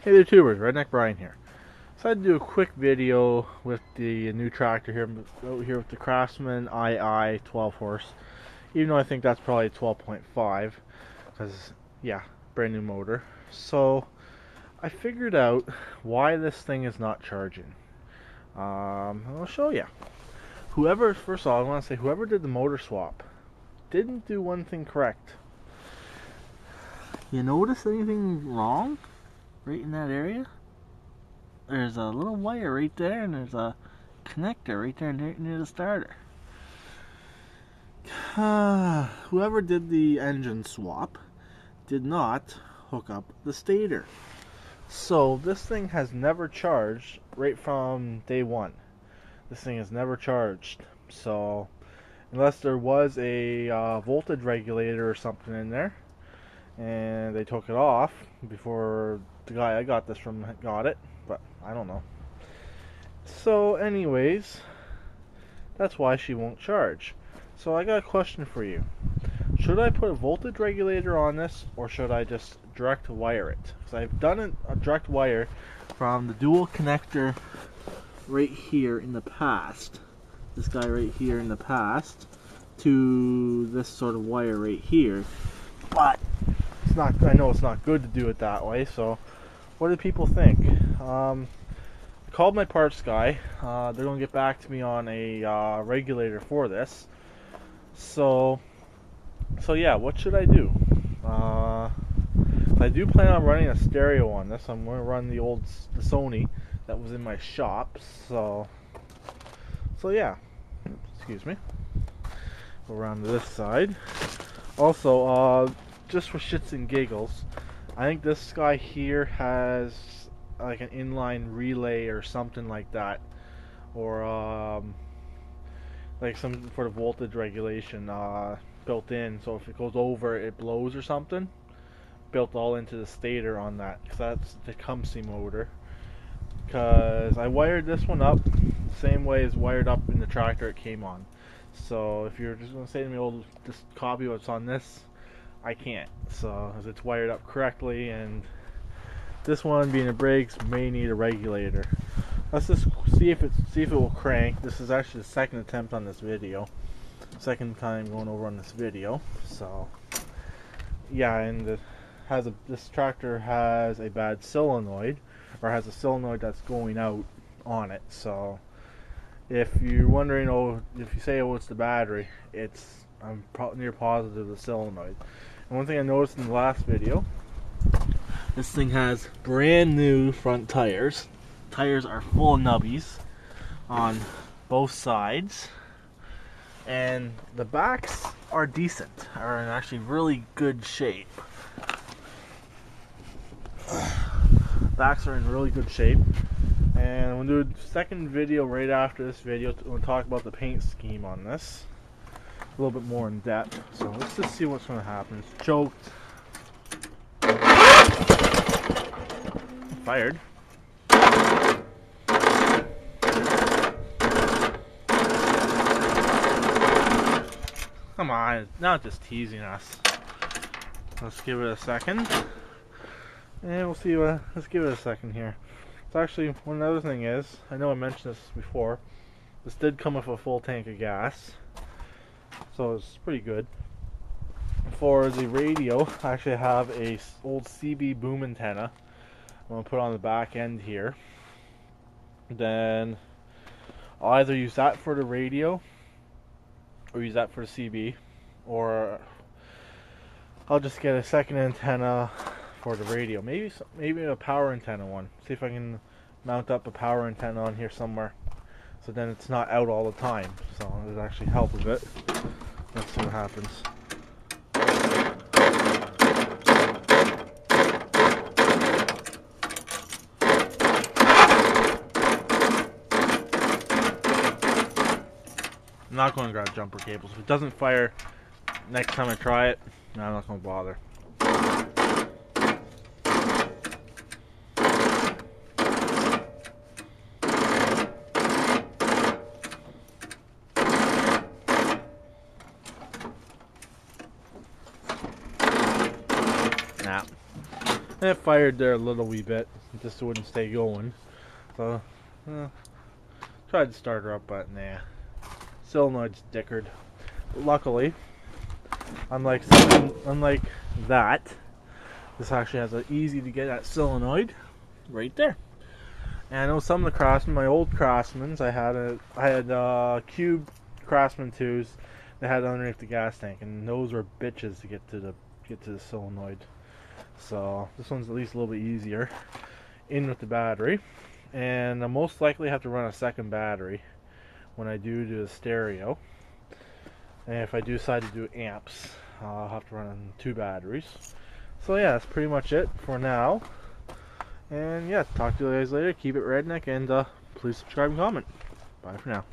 Hey there tubers, Redneck Brian here. So I had to do a quick video with the new tractor here, out here with the Craftsman II 12 horse. Even though I think that's probably 12.5, because yeah, brand new motor. So I figured out why this thing is not charging. I'll show you. First of all, I want to say whoever did the motor swap didn't do one thing correct. You notice anything wrong right in that area? There's a little wire right there, and there's a connector right there near the starter. Whoever did the engine swap did not hook up the stator. So this thing has never charged right from day one. This thing has never charged. So unless there was a voltage regulator or something in there, and they took it off before the guy I got this from got it, but I don't know. So anyways, that's why she won't charge. So I got a question for you. Should I put a voltage regulator on this, or should I just direct wire it? Because I've done a direct wire from the dual connector right here in the past, this guy right here in the past, to this sort of wire right here, but it's not, I know it's not good to do it that way. So what do people think? I called my parts guy. They're going to get back to me on a regulator for this. So yeah, what should I do? I do plan on running a stereo on this. I'm going to run the Sony that was in my shop. So yeah. Excuse me. Go around to this side. Also, just for shits and giggles, I think this guy here has like an inline relay or something like that, or like some sort of voltage regulation built in, so if it goes over it blows or something, built all into the stator on that, because that's the Tecumseh motor. Because I wired this one up the same way as wired up in the tractor it came on. So if you're just going to say to me, oh, just copy what's on this, I can't. So as it's wired up correctly, and this one being a brakes may need a regulator. Let's just see if it will crank. This is actually the second attempt on this video. Second time going over on this video. So yeah, and this tractor has a bad solenoid, or has a solenoid that's going out on it. So if you're wondering, if you say, oh, it's the battery, I'm near positive the solenoid. And one thing I noticed in the last video, this thing has brand new front tires. Tires are full of nubbies on both sides, and the backs are decent, are in actually really good shape. Backs are in really good shape, and we'll do a second video right after this video. We'll talk about the paint scheme on this a little bit more in depth. So let's just see what's going to happen. It's choked. Fired. Come on, not just teasing us. Let's give it a second. And we'll see let's give it a second here. It's actually, one other thing is, I know I mentioned this before, this did come with a full tank of gas, so it's pretty good. For the radio, I actually have a old CB boom antenna I'm going to put on the back end here. Then I'll either use that for the radio, or use that for the CB, or I'll just get a second antenna for the radio. Maybe a power antenna one. See if I can mount up a power antenna on here somewhere, so then it's not out all the time. So it'll actually help a bit. Let's see what happens. I'm not going to grab jumper cables. If it doesn't fire next time I try it, I'm not going to bother. Nah. And it fired there a little wee bit, just so it wouldn't stay going. So, tried to start her up, but nah. Solenoid's dickered. But luckily, unlike that, this actually has an easy to get at solenoid right there. And I know some of the Craftsman, my old Craftsmans, I had cube Craftsman 2s that had underneath the gas tank, and those were bitches to get to the solenoid. So this one's at least a little bit easier in with the battery, and I'll most likely have to run a second battery when I do the stereo. And if I do decide to do amps, I'll have to run 2 batteries. So yeah, that's pretty much it for now. And yeah, talk to you guys later. Keep it redneck, and please subscribe and comment. Bye for now.